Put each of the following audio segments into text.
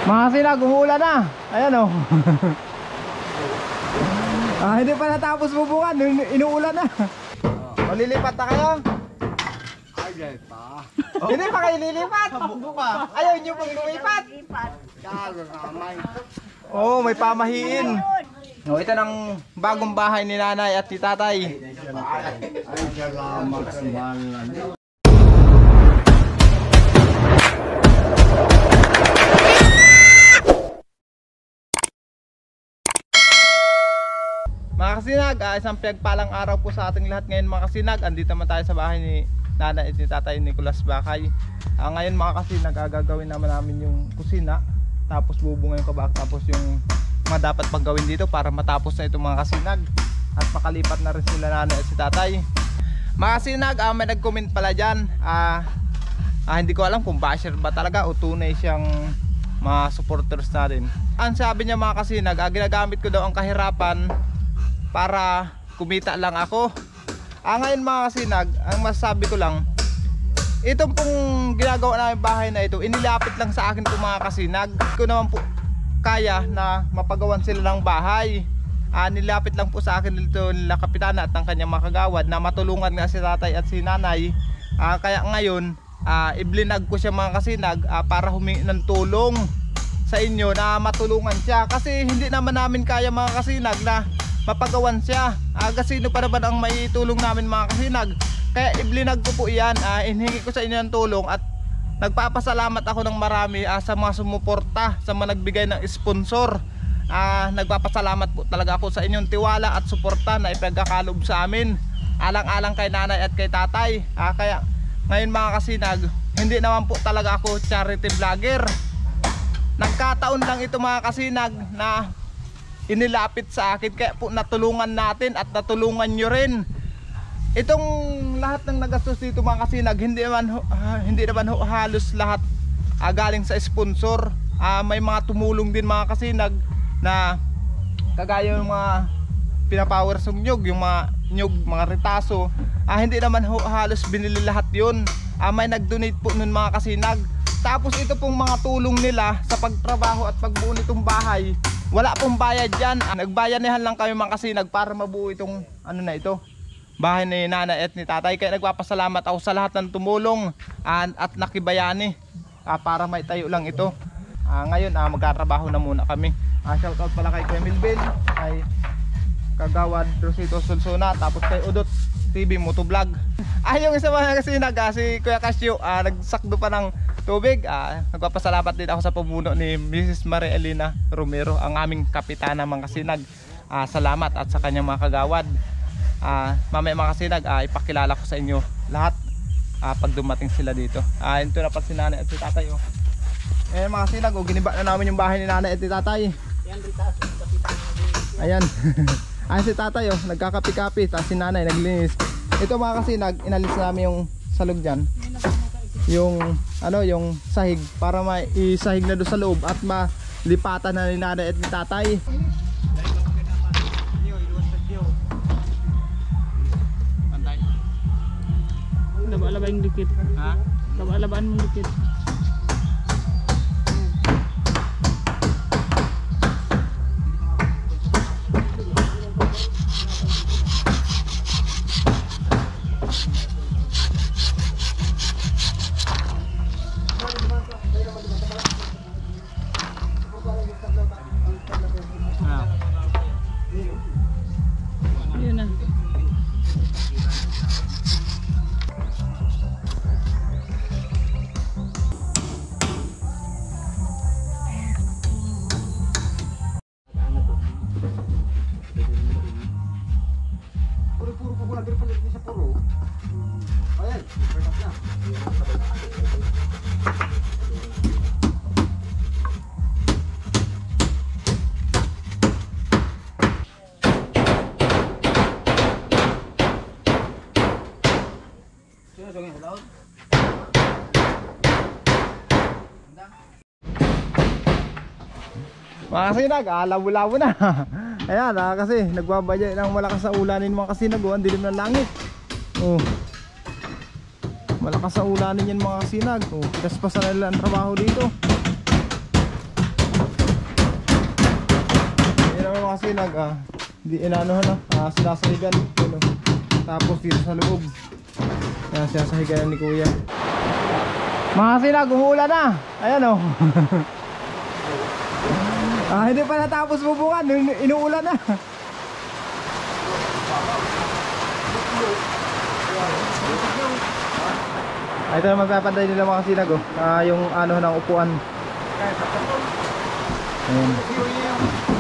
Mga sinag, umuulan na. Ayan o. Hindi pa natapos bubukan, inuulan na. Lilipat na kayo? Ay, pa. Hindi pa kayo lilipat. Ayaw nyo pang lumipat. Oo, may pamahiin. Ito ng bagong bahay ni nanay at ni tatay. Ay, salamat sa mahalan. Mga kasinag, isang pinagpalang araw po sa ating lahat ngayon mga kasinag. Andito naman tayo sa bahay ni nanay at ni tatay Nicolas Bakay. Ngayon mga kasinag, gagawin naman namin yung kusina. Tapos bubunga yung kabak. Tapos yung mga dapat pang gawin dito para matapos na itong mga kasinag. At makalipat na rin sila nanay at si tatay. Mga kasinag, may nag-comment pala dyan. Hindi ko alam kung basher ba talaga o tunay siyang mga supporters natin. Ang sabi niya mga kasinag, ginagamit ko daw ang kahirapan para kumita lang ako. Ngayon mga kasinag, ang masasabi ko lang, itong pong ginagawa namin bahay na ito, inilapit lang sa akin itong mga kasinag. Hindi ko naman po kaya na mapagawan sila ng bahay. Nilapit lang po sa akin dito nila kapitana at ng kanyang mga kagawad na matulungan nga si tatay at si nanay. Kaya ngayon, iblinag ko siya mga kasinag para humingi ng tulong sa inyo na matulungan siya. Kasi hindi naman namin kaya mga kasinag na mapagawan siya. Sino pa naman ang may tulong namin mga kasinag. Kaya iblinag ko po iyan. Inhingi ko sa inyo ng tulong at nagpapasalamat ako ng marami sa mga sumuporta, sa mga nagbigay ng sponsor. Nagpapasalamat po talaga ako sa inyong tiwala at suporta na ipagkakalob sa amin. Alang-alang kay nanay at kay tatay. Kaya ngayon mga kasinag, hindi naman po talaga ako charity vlogger. Nagkataon lang ito mga kasinag na inilapit sa akin, kaya po natulungan natin at natulungan nyo rin. Itong lahat ng nagastos dito mga kasinag, hindi naman halos lahat galing sa sponsor. May mga tumulong din mga kasinag na kagaya ng mga pinapower sa nyug, yung mga nyug, mga retaso. Hindi naman halos binili lahat yun. May nag-donate po nun mga kasinag. Tapos ito pong mga tulong nila sa pagtrabaho at pagbuo nitong bahay, wala pong bayad dyan. Nagbayanihan lang kami mga kasinag para mabuo itong ito, bahay ni nanay at ni tatay. Kaya nagpapasalamat ako sa lahat ng tumulong at nakibayani para may tayo lang ito. Ngayon magkatrabaho na muna kami. Shoutout pala kay Kuya Milbil, kay Kagawad Rosito Sulsuna, tapos kay Udot TV Motovlog. Yung isa mga kasinag, si Kuya Casio, nagsakdo pa ng tubig. Nagpapasalamat din ako sa pamuno ni Mrs. Maria Elena Romero, ang aming kapitana mga kasinag. Salamat at sa kanyang mga kagawad. Mamaya mga kasinag, ipakilala ko sa inyo lahat pag dumating sila dito. Ito na pa si nanay at si tatay. Mga kasinag, giniba na namin yung bahay ni nanay at si tatay. Ayan. Si tatay nagkakapi-kapi, tapos si nanay naglinis. Ito mga kasinag, inalis namin yung salog dyan, yung yung sahig, para maisahig na doon sa loob at malipatan na ni nanay at ni tatay. Laba-laba yung dikit. Laba-labaan mong dikit. Yun na. Mga kasinag, labo-labo na. Ayan, kasi nagbabaya ng malakas sa ulanin mga kasinag. Ang dilim ng langit. Malakas sa ulanin yan mga kasinag. Pinaspasan na nila ang trabaho dito. kasinag, di inaano na, sinasahigan. Ano. Tapos dito sa loob. Ayan, sinasahigan ni Kuya. Mga kasinag, umuulan na. Ayan o. Hindi pa natapos bubukan, inuulan na. Ito na magpapantay nila mga kasinag oh. Yung ano ng upuan. Ayan.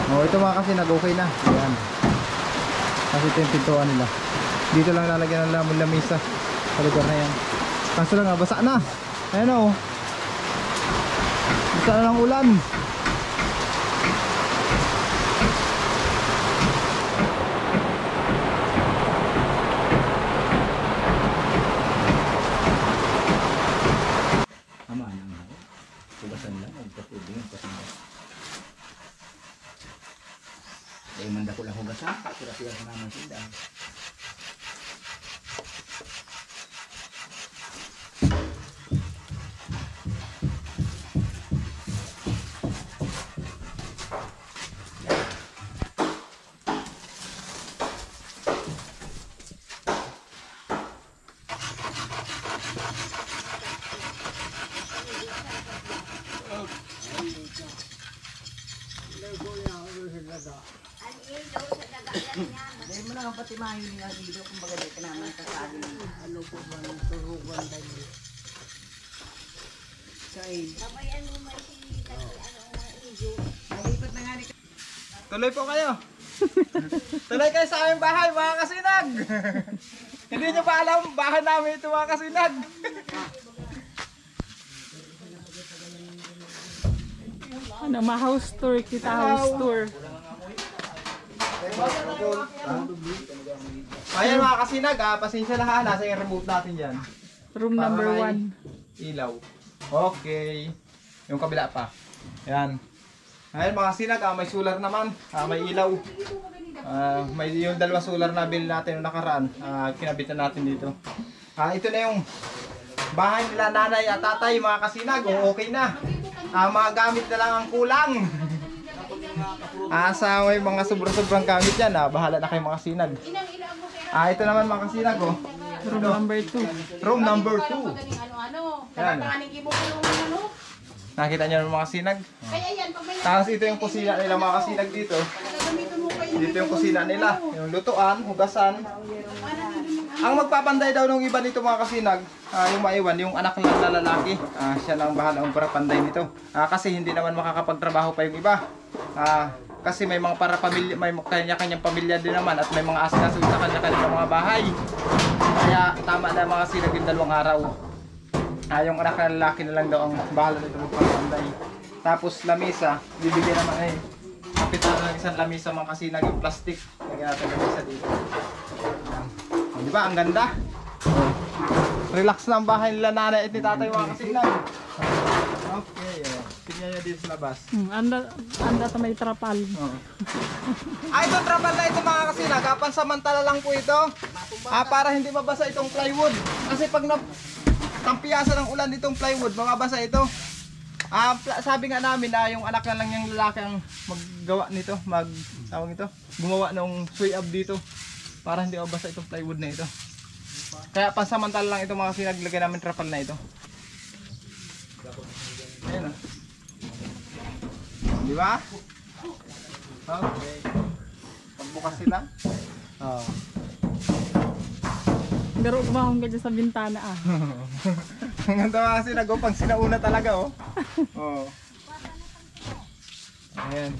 Oh, ito mga kasinag, okay na. Ayan. Kasi ito yung pintuan nila. Dito lang lalagyan ng lamisa sa lugar na yan. Kaso lang basa na. Ayan oh. Basa na ng ulan. Eh, manda ko lang hugasan. Kira-kira ko naman sila. Dahil mo na pati mahiling ang dito kung baga dito naman sa sabi ano po ba ng turugan tayo. Sabayan mo may ano ijo. Malipat na nga ni. Tuloy po kayo. Tuloy kayo sa aming bahay mga kasinag. Hindi nyo pa alam bahay namin ito mga kasinag. Ano, ma-house tour kita, house tour. Ayan mga kasinag, pasensya na ha, nasa yung remote natin dyan. Room Para number may 1. Ilaw. Okay. Yung kabila pa. Ayan. Ayan mga kasinag, may solar naman, may ilaw. May yung dalawa solar na bill natin yung nakaraan, kinabitan natin dito. Ito na yung bahay nila nanay at tatay mga kasinag, okay na. Mga gamit na lang ang kulang. Sa may mga sobrang gamit yan, bahala na kayo mga kasinag. Ito naman mga kasinag oh. Room number 2. Room number 2. Yan. Nakita nyo ng mga kasinag. Tapos ito yung kusina nila mga kasinag dito. Dito yung kusina nila. Yung lutuan, hugasan. Ang magpapanday daw ng iba nito mga kasinag, yung maiwan, yung anak lang na lalaki. Siya lang bahala ang parapanday nito. Kasi hindi naman makakapagtrabaho pa yung iba. Kasi may mga para pamilya, may kanya-kanyang pamilya din naman at may mga asikaso sa kanya-kanyang mga bahay. Kaya tama na mga kasinag yung 2 araw. Yung anak na lalaki na lang daw ang bahala nito magpapanday. Tapos lamisa, bibigyan naman kapitan ng isang lamisa mga kasinag yung plastic. Lagyan natin lamisa dito. Di ba? Ang ganda. Relax na ang bahay nila nanay at ni tatay mga kasinag. Okay. Tingnan nyo dito sa labas. Anda ta may trapal. Ito trapal na ito mga kasinag. Pansamantala lang po ito. Para hindi mabasa itong plywood. Kasi pag tampiyasan ng ulan itong plywood, mababasa ito. Sabi nga namin na yung anak na lang yung lalaki ang maggawa nito. Tawag ito. Gumawa ng sway up dito. Para hindi mabasa itong plywood na ito. Kaya pansamantala lang ito mga kasinag. Lagyan namin trapal na ito. Ayan o. Di ba? Okay. Pagbukas sila. Pero kumahong ka dyan sa bintana Ang ganda kasi nagupang sinauna talaga oh. Ayan.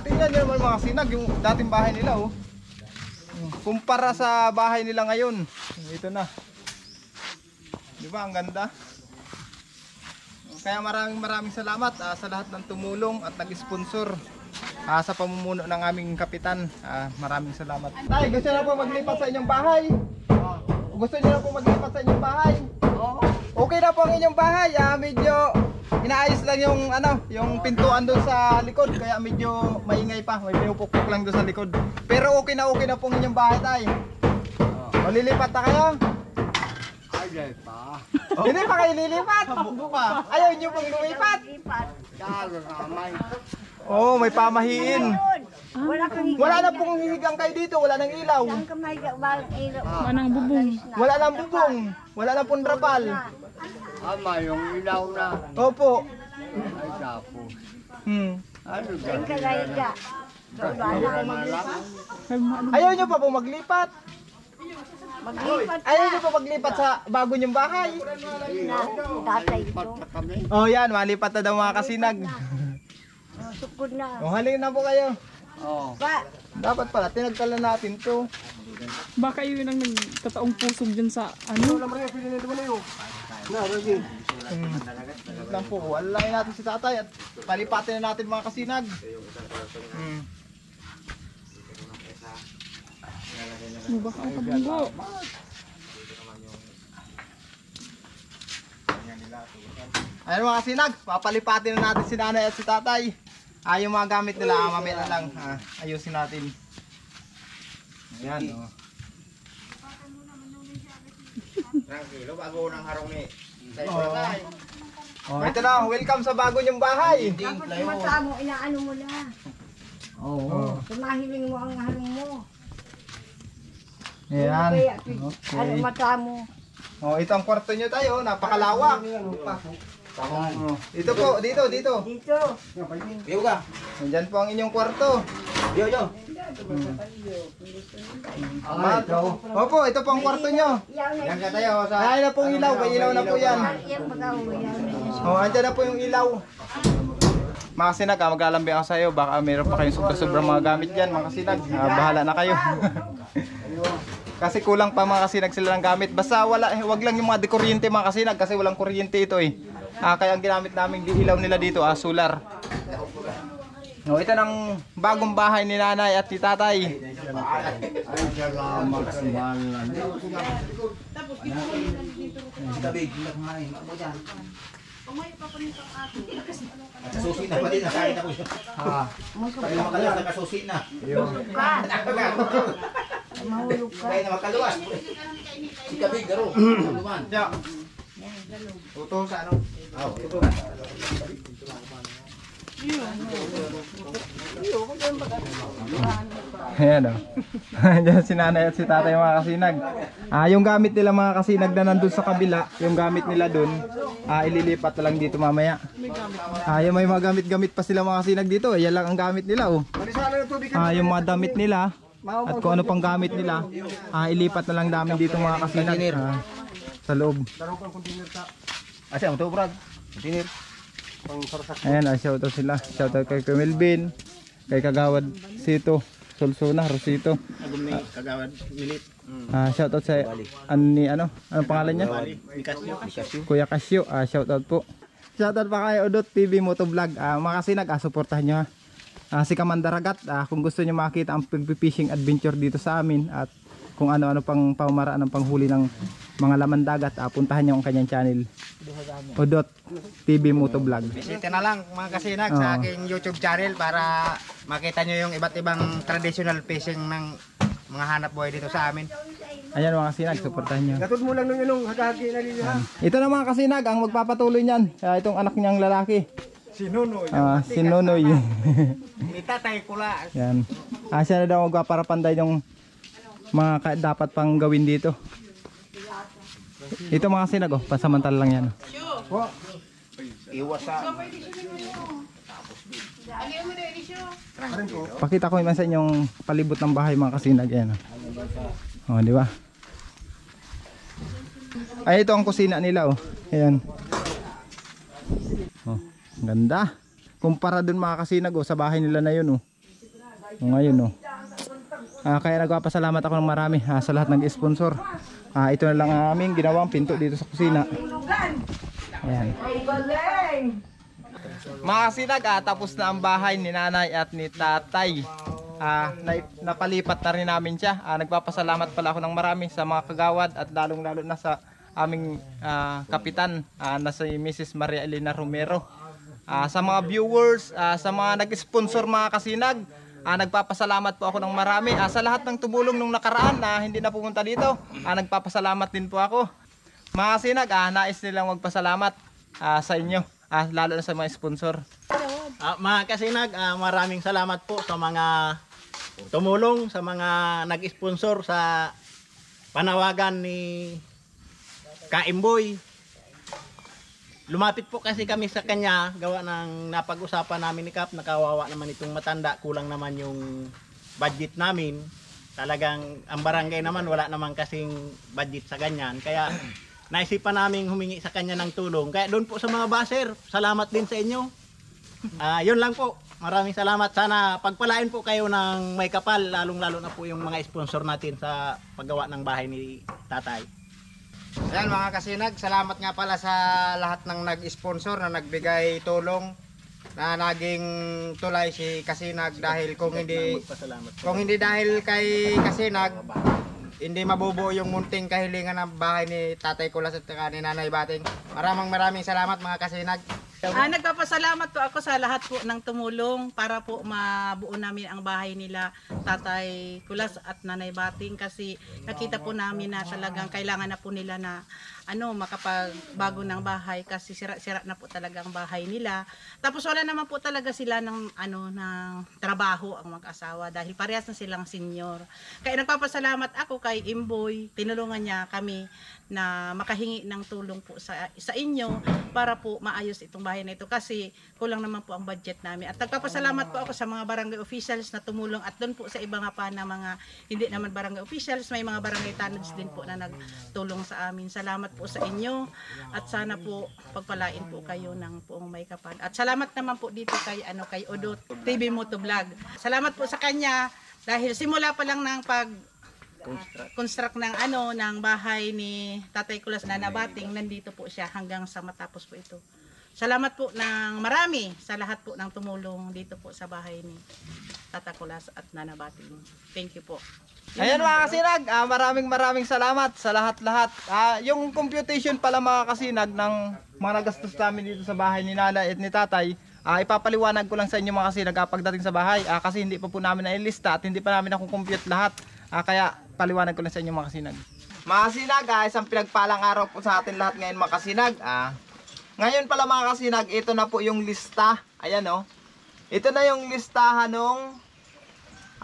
Tingnan nyo naman mga sinag yung dating bahay nila oh. Kumpara sa bahay nila ngayon. Ito na. Di ba ang ganda? Kaya maraming salamat sa lahat ng tumulong at nag-sponsor sa pamumuno ng aming kapitan. Maraming salamat. Tay, gusto niyo na po maglipat sa inyong bahay? Gusto niyo na po maglipat sa inyong bahay? Okay na po ang inyong bahay. Medyo inaayos lang yung pintuan doon sa likod. Kaya medyo maingay pa. May pinupukpok lang doon sa likod. Pero okay na po ang inyong bahay, tay. Lilipat na kayo? Ay, pa. Hindi pa kayo lilipat. Ayaw niyo pong lumipat. Kalo naman. May pamahiin. Wala kang higa. Wala na pong hihigang kayo dito, wala nang ilaw. Saan ka mahiga? Walang ilaw. Manang bubong. Wala nang bubong, wala nang pong drapal. Ama, yung ilaw na. Opo. Ay, tapos. Ano Saan ka ba? mahiga? Pera na lang. Ayaw nyo pa po maglipat. Maglipat Ayaw nyo pa maglipat sa bago nyong bahay. na tatay ko. Pat na kami. Oh yan, malipat na daw mga kasinag. Sukod na. Oh, halin na po kayo. Oo. Pa, Dapat pala, tinagtala natin to. Baka yun ang nagtataong pusog dyan sa ano. Lang po, alalain natin si tatay at palipatin na natin mga kasinag. Baka ang kabunggo. Ayun mga kasinag, papalipatin na natin si nanay at si tatay. Yung mga gamit nila, mamaya na lang. Ayusin natin. Ayan, oh. Tranquilo, bago nang harong ni. Oh, ito na, welcome sa bago nyong bahay. tapos mata mo, inaano mo na. Oo. Sumahiling mo ang harong mo. Ayan. Kaya, Okay. ano mata mo. Oh, ito ang kwarto nyo tayo, napakalawak. Oh, dito po, dito. Dito. Iyo ka. Nandyan po ang inyong kwarto. Yo. Opo, ito po ang kwarto nyo. Yan ka tayo sa... Ay na pong ilaw, may ilaw na po yan. Yan pag-aw, yan. Oh, andyan na po yung ilaw. Mga kasinag, maglalambing ako sa iyo. Baka meron pa kayong sobra-sobra mga gamit dyan, mga kasinag. Bahala na kayo. Kasi kulang pa mga kasinag sila ng gamit. Basta wag lang yung mga dekuryente mga kasinag kasi walang kuryente ito eh. Kaya ang ginamit namin ilaw nila dito, solar. Oh, ito ng bagong bahay ni nanay at ni tatay. Ay, salamat sa malan. Tabig, hindi ko maray. Ako dyan. Nasusi na pati, nasakit ako siya. Kaya na makaluwas, nakasusi na. Mahulog ka. Kaya na makaluwas. Si Tabig, garo. Luman. Tuto sa ano? Ito. Ayan o. Diyan si nanay at si tatay mga kasinag. Yung gamit nila mga kasinag na nandun sa kabila, yung gamit nila dun, ililipat na lang dito mamaya. Yung may mga gamit-gamit pa sila mga kasinag dito. Yan lang ang gamit nila oh. Yung mga damit nila at kung ano pang gamit nila, ilipat na lang namin dito mga kasinag. Sa loob. Asa mo to, Brad? Container. Ayan, shoutout sila. Shoutout kay Melvin, kay Kagawad Sito, Solsona, Rosito. Kagawad, Milit. Shoutout sa anong pangalan niya? Mikasyo. Kuya Casio, shoutout po. Shoutout pa kay Odot TV Motovlog. Mga kasinag, suportahan nyo ha. Si Kamandaragat, kung gusto nyo makita ang fishing adventure dito sa amin at kung ano-ano pang pamamaraan ng panghuli ng mga laman dagat, puntahan nyo ang kanyang channel. Odot TV Motovlog. Bisita na lang mga kasinag sa aking YouTube channel para makita nyo yung iba't ibang traditional fishing ng mga hanap buhay dito sa amin. Ayan mga kasinag, suportahan nyo. Gatod mo lang nung yung hagagi na nila. Ito na mga kasinag, ang magpapatuloy niyan. Itong anak niyang lalaki. Si Nonoy. Si Nonoy. Itatay ko la. Yan. Siya na daw magpaparapanday ng mga dapat pang gawin dito. Ito mga kasinag, pasamantala lang yan. Iwas sa... Pakita ko naman sa inyong palibot ng bahay mga kasinag. Yan. Di ba? Ay, ito ang kusina nila. Ayan. Ganda. Kumpara dun mga kasinag sa bahay nila na yun. Ngayon kaya nagpapasalamat ako ng marami sa lahat ng sponsor. Ito na lang ang aming ginawang pinto dito sa kusina. Ayan. Mga kasinag, tapos na ang bahay ni nanay at ni tatay. Napalipat na rin namin siya. Nagpapasalamat pala ako ng marami sa mga kagawad at lalong lalo na sa aming kapitan na si Mrs. Maria Elena Romero. Sa mga viewers, sa mga nag-sponsor mga kasinag, nagpapasalamat po ako ng marami. Sa lahat ng tumulong nung nakaraan na hindi na pumunta dito, nagpapasalamat din po ako. Mga kasinag, nais nilang magpasalamat sa inyo, lalo na sa mga sponsor. Mga kasinag, maraming salamat po sa mga tumulong, sa mga nag-sponsor sa panawagan ni Kaimboy. Lumapit po kasi kami sa kanya, gawa ng napag-usapan namin ni Kap, nakawawa naman itong matanda, kulang naman yung budget namin. Talagang ang barangay naman wala naman kasing budget sa ganyan, kaya naisipan namin humingi sa kanya ng tulong. Kaya doon po sa mga baser, salamat din sa inyo. Yun lang po. Maraming salamat. Sana pagpalain po kayo ng may kapal, lalong-lalo na po yung mga sponsor natin sa paggawa ng bahay ni Tatay. Ayan mga kasinag, salamat nga pala sa lahat ng nag-sponsor na nagbigay tulong na naging tulay si Kasinag dahil kung hindi dahil kay Kasinag, hindi mabubuo yung munting kahilingan ng bahay ni Tatay Kulas at ni Nanay Bating. Maraming salamat mga Kasinag. Nagpapasalamat po ako sa lahat po ng tumulong para po mabuo namin ang bahay nila Tatay Kulas at Nanay Bating, kasi nakita po namin na talagang kailangan na po nila na makapagbago ng bahay kasi sira-sira na po talaga ang bahay nila. Tapos wala naman po talaga sila ng trabaho ang mag-asawa dahil parehas na silang senior. Kaya nagpapasalamat ako kay Imboy, tinulungan niya kami na makahingi ng tulong po sa inyo para po maayos itong bahay na ito kasi kulang naman po ang budget namin. At nagpapasalamat po ako sa mga barangay officials na tumulong at doon po sa iba nga pa na mga hindi naman barangay officials, may mga barangay tanods din po na nagtulong sa amin. Salamat po sa inyo at sana po pagpalain po kayo ng buong may kapal. At salamat naman po dito kay Odot TV Motovlog. Salamat po sa kanya dahil simula pa lang ng construct ng bahay ni Tatay Kulas na Bating, nandito po siya hanggang sa matapos po ito. Salamat po ng marami sa lahat po ng tumulong dito po sa bahay ni Tatay Kulas at Nana Bating. Thank you po. Ayan mga kasinag, maraming salamat sa lahat-lahat. Yung computation pala mga kasinag ng mga nagastos namin dito sa bahay ni Nana at ni Tatay, ipapaliwanag ko lang sa inyo mga kasinag pagdating sa bahay kasi hindi pa po namin nailista at hindi pa namin nakukompute lahat. Kaya paliwanag ko lang sa inyo mga kasinag. Mga kasinag, isang pinagpalang araw po sa atin lahat ngayon mga kasinag. Ngayon pala mga kasinag, ito na po yung lista. Ayan o. Ito na yung listahan ng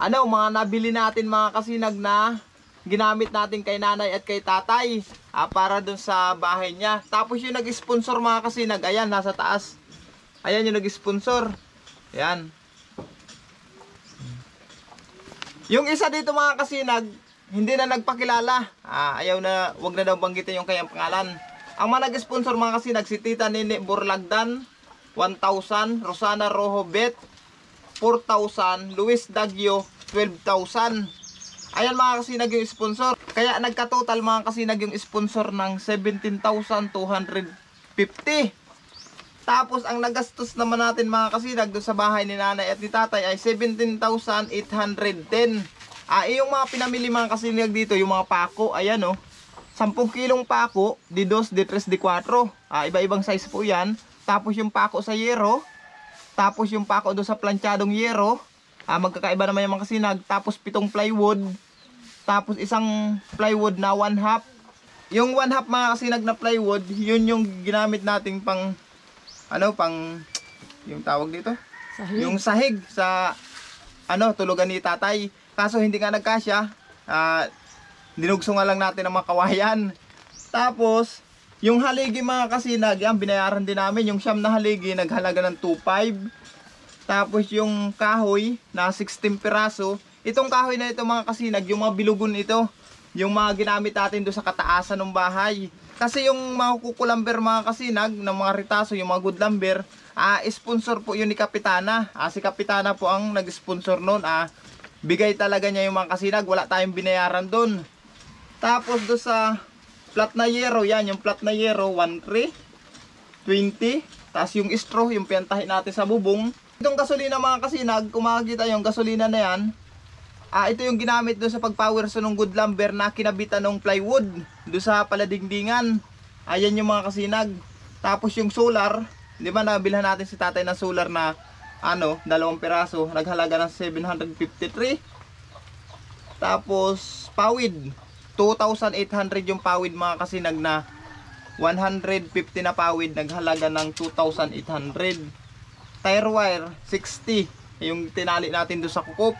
mga nabili natin mga kasinag na ginamit natin kay nanay at kay tatay para dun sa bahay niya. Tapos yung nag-sponsor mga kasinag, ayan nasa taas. Ayan yung nag-sponsor. Ayan. Yung isa dito mga kasinag, hindi na nagpakilala. Wag na daw banggitin yung kanyang pangalan. Ang mga nag-sponsor mga kasinag, si Tita Nene Borlagdan, 1,000, Rosana Rojo Bet, 4,000, Luis Dagyo, 12,000. Ayan mga kasinag yung sponsor. Kaya nagka-total mga kasinag yung sponsor ng 17,250. Tapos ang nagastos naman natin mga kasinag doon sa bahay ni nanay at ni tatay ay 17,810. Yung mga pinamili mga kasinag dito, yung mga pako, ayan 10 kilong pako, di 2, di 3, di 4. Iba-ibang size po yan. Tapos yung pako sa yero, tapos yung pako doon sa planchadong yero, magkakaiba naman yung mga kasinag. Tapos 7 plywood, tapos isang plywood na 1/2. Yung 1/2 mga kasinag na plywood, yun yung ginamit nating pang yung tawag dito? Sahig. Yung sahig sa tulugan ni tatay. Kaso hindi nga nagkasya. Dinugso nga lang natin ang mga kawayan. Tapos, yung haligi mga kasinag, yan, binayaran din namin. Yung siyam na haligi, naghalaga ng 2,500. Tapos yung kahoy na 16 piraso. Itong kahoy na ito mga kasinag, yung mga bilugon ito. Yung mga ginamit natin doon sa kataasan ng bahay. Kasi yung mga kukulamber mga kasinag, ng mga ritaso, yung mga good lumber, sponsor po yun ni Kapitana. Si Kapitana po ang nag-sponsor noon. Bigay talaga niya yung mga kasinag, wala tayong binayaran doon. Tapos doon sa flat na yero, yan, yung flat na yero, 1,320. Tapos yung straw, yung piyantahin natin sa bubong. Itong gasolina mga kasinag, kung makikita yung gasolina na yan, ito yung ginamit doon sa pagpower sa nung good lumber na kinabitan ng plywood doon sa paladingdingan. Ayan yung mga kasinag. Tapos yung solar, di ba nabilhan natin si tatay ng solar na 2 piraso, naghalaga ng 753. Tapos pawid, 2,800 yung pawid mga kasinag na 150 na pawid, naghalaga ng 2,800. tire wire 60, yung tinali natin doon sa kukup.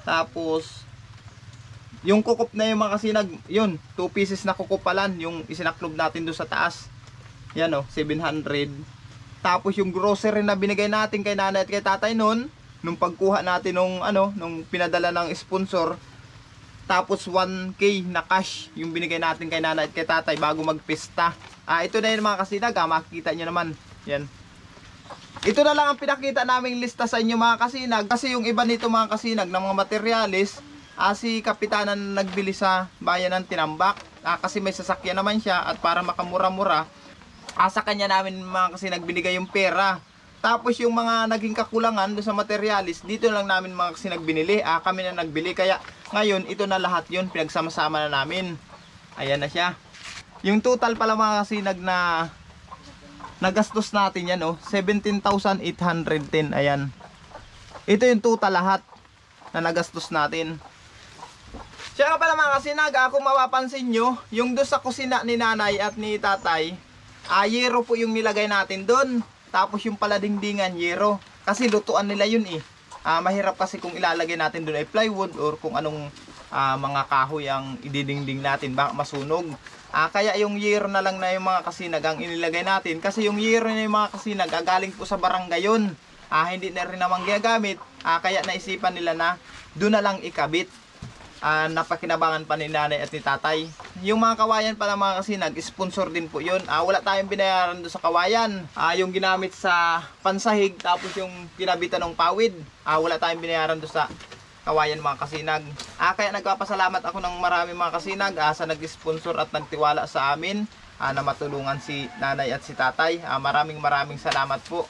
Tapos yung kukup na yung mga kasinag, yun 2 pieces na kukupalan yung isinaklob natin doon sa taas. Yan oh, 700. Tapos yung grocery na binigay natin kay nanay at kay tatay noon, nung pagkuha natin nung pinadala ng sponsor. Tapos 1K na cash yung binigay natin kay nanay at kay tatay bago magpista. Ito na yun mga kasinag, makikita nyo naman. Yan. Ito na lang ang pinakita naming lista sa inyo mga kasinag. Kasi yung iba nito mga kasinag ng mga materialis, si Kapitanan nagbili sa bayan ng Tinambak. Kasi may sasakyan naman siya at para makamura-mura, sa kanya namin mga kasinag binigay yung pera. Tapos yung mga naging kakulangan doon sa materialis, dito lang namin mga kasinag binili. Kami na nagbili, kaya ngayon ito na lahat yun, pinagsama-sama na namin. Ayan na siya. Yung total pala mga kasinag na nagastos natin yan 17,810. Ayan. Ito yung total lahat na nagastos natin. Siya nga pala mga kasinag, kung mapapansin nyo, yung doon sa kusina ni nanay at ni tatay, yero po yung nilagay natin doon. Tapos yung paladingdingan, yero. Kasi lutuan nila yun mahirap kasi kung ilalagay natin doon ay plywood or kung anong mga kahoy ang ididingding natin, baka masunog. Kaya yung yero na lang na yung mga kasinag ang inilagay natin. Kasi yung yero na yung mga kasinag, galing po sa barangay yun. Hindi na rin naman gagamit. Kaya naisipan nila na doon na lang ikabit. Napakinabangan pa ni nanay at ni tatay. Yung mga kawayan pala mga kasinag, sponsor din po yun. Wala tayong binayaran doon sa kawayan. Yung ginamit sa pansahig, tapos yung kinabitan ng pawid, wala tayong binayaran doon sa kawayan mga kasinag. Kaya nagpapasalamat ako ng marami mga kasinag sa nag-sponsor at nagtiwala sa amin na matulungan si nanay at si tatay. Maraming salamat po.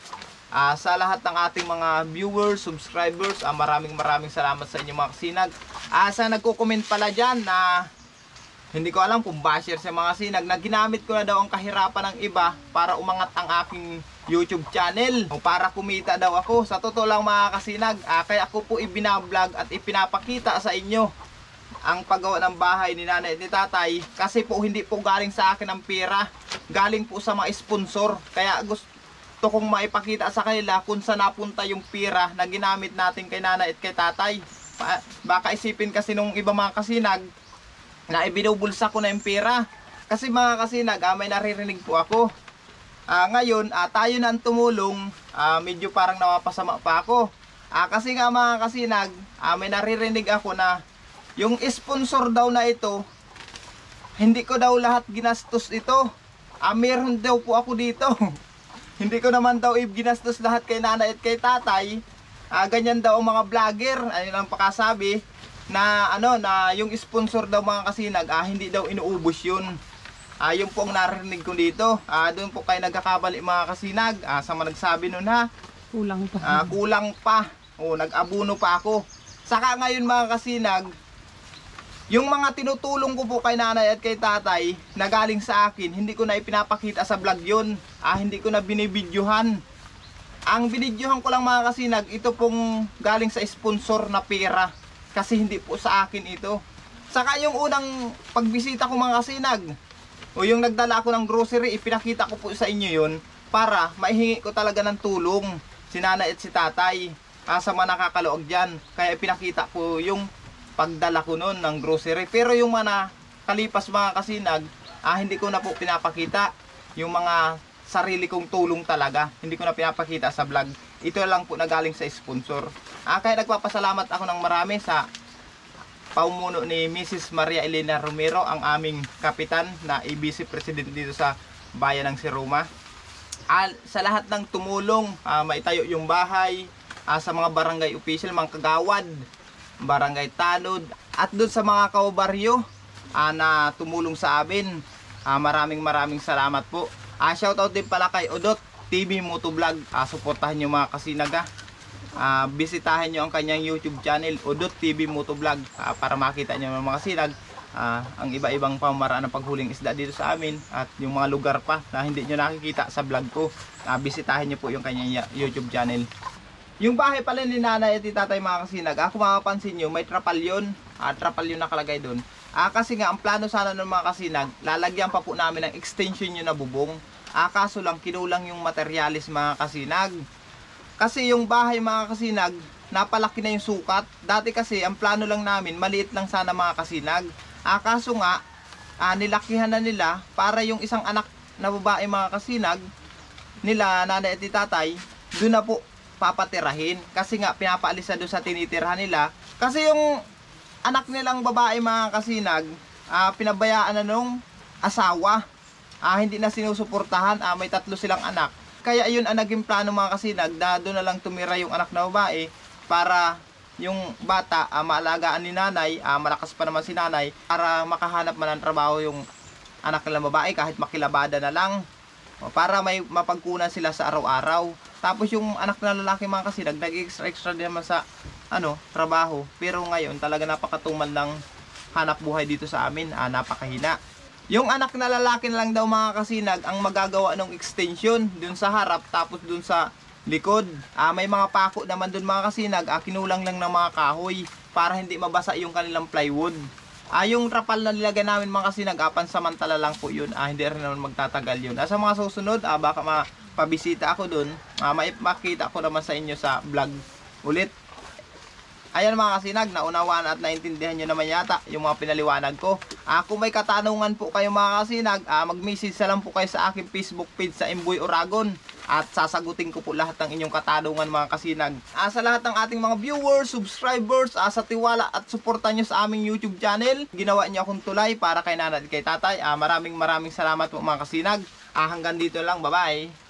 Sa lahat ng ating mga viewers, subscribers, maraming salamat sa inyo mga kasinag. Sa nagko-comment pala dyan na hindi ko alam kung basher sa mga kasinag, na ginamit ko na daw ang kahirapan ng iba para umangat ang aking YouTube channel o para kumita daw ako. Sa totoo lang mga kasinag, kaya ako po ibinablog at ipinapakita sa inyo ang paggawa ng bahay ni nanay at ni tatay, kasi po hindi po galing sa akin ang pera, galing po sa mga sponsor. Kaya gusto kong maipakita sa kanila kung saan napunta yung pera na ginamit natin kay nanay at kay tatay. Baka isipin kasi nung iba mga kasinag na ibinubulsa ko na yung pera. Kasi mga kasinag, may naririnig po ako. Ngayon, tayo na ang tumulong, medyo parang nawapasama pa ako. Kasi nga mga kasinag, may naririnig ako na yung sponsor daw na ito, hindi ko daw lahat ginastos ito. Meron daw po ako dito. Hindi ko naman daw ginastos lahat kay nanay at kay tatay. Ganyan daw ang mga vlogger. Ayun ang pakasabi na na yung sponsor daw mga kasinag, hindi daw inuubos yun. Yung po ang narinig ko dito. Doon po kayo nagkakabali mga kasinag. Sa mga nagsabi nun Kulang pa. kulang pa. Nag-abuno pa ako. Saka ngayon mga kasinag, yung mga tinutulong ko po kay nanay at kay tatay na galing sa akin, hindi ko na ipinapakita sa vlog yun. Hindi ko na binibidyohan. Ang binidyohan ko lang mga kasinag, ito pong galing sa sponsor na pera. Kasi hindi po sa akin ito. Saka yung unang pagbisita ko mga kasinag, o yung nagdala ako ng grocery, ipinakita ko po sa inyo yun para maihingi ko talaga ng tulong si nanay at si tatay sa mga nakakaluwag dyan. Kaya ipinakita ko yung pagdala ko noon ng grocery. Pero yung mga kalipas mga kasinag, hindi ko na po pinapakita yung mga sarili kong tulong talaga. Hindi ko na pinapakita sa vlog. Ito lang po na galing sa sponsor. Kaya nagpapasalamat ako ng marami sa paumuno ni Mrs. Maria Elena Romero, ang aming kapitan na vice president dito sa bayan ng Siroma. Sa lahat ng tumulong, maitayo yung bahay, sa mga barangay official, mga kagawad, barangay Tanod, at doon sa mga kaubaryo na tumulong sa amin, maraming salamat po. Shoutout din pala kay Odot TV Motovlog. Suportahan nyo mga kasinaga. Bisitahin nyo ang kanyang YouTube channel, Odot TV Motovlog, para makita nyo mga kasinag ang iba-ibang pamaraan ng paghuling isda dito sa amin, at yung mga lugar pa na hindi nyo nakikita sa vlog ko. Bisitahin nyo po yung kanyang YouTube channel. Yung bahay pala ni nanay at ni tatay mga kasinag, kung mapapansin nyo, may trapalyon. Trapalyon nakalagay doon. Kasi nga, ang plano sana ng mga kasinag, lalagyan pa po namin ng extension yun na bubong. Kaso lang, kinulang yung materialis mga kasinag. Kasi yung bahay mga kasinag, napalaki na yung sukat. Dati kasi ang plano lang namin, maliit lang sana mga kasinag. Kaso nga, nilakihan na nila para yung isang anak na babae mga kasinag nila, nanay at tatay, doon na po papatirahin. Kasi nga pinapaalis na doon sa tinitirhan nila. Kasi yung anak nilang babae mga kasinag, pinabayaan na nung asawa. Hindi na sinusuportahan, may 3 silang anak. Kaya yun ang naging plano mga kasinag, na doon na lang tumira yung anak na babae para yung bata maalagaan ni nanay, malakas pa naman si nanay, para makahanap man ng trabaho yung anak nilang babae kahit makilabada na lang, para may mapagkunan sila sa araw-araw. Tapos yung anak na lalaki mga kasinag, nag-extra din naman sa trabaho. Pero ngayon talaga napakatumal ng hanap buhay dito sa amin, napakahina. Yung anak na lalaki na lang daw mga kasinag ang magagawa ng extension dun sa harap, tapos dun sa likod. May mga pako naman dun mga kasinag, kinulang lang ng mga kahoy para hindi mabasa yung kanilang plywood. Yung trapal na nilagay namin mga kasinag, pansamantala lang po yun. Hindi rin naman magtatagal yun. Sa mga susunod, baka mapabisita ako dun, makita ko naman sa inyo sa vlog ulit. Ayan mga kasinag, naunawaan at naintindihan nyo naman yata yung mga pinaliwanag ko. Kung may katanungan po kayo mga kasinag, mag-message sa lang po kayo sa aking Facebook page sa Imboy Oragon. At sasagutin ko po lahat ng inyong katanungan mga kasinag. Sa lahat ng ating mga viewers, subscribers, sa tiwala at suporta nyo sa aming YouTube channel, ginawa nyo akong tulay para kay nanay at kay tatay. Maraming salamat po mga kasinag. Hanggang dito lang, bye bye.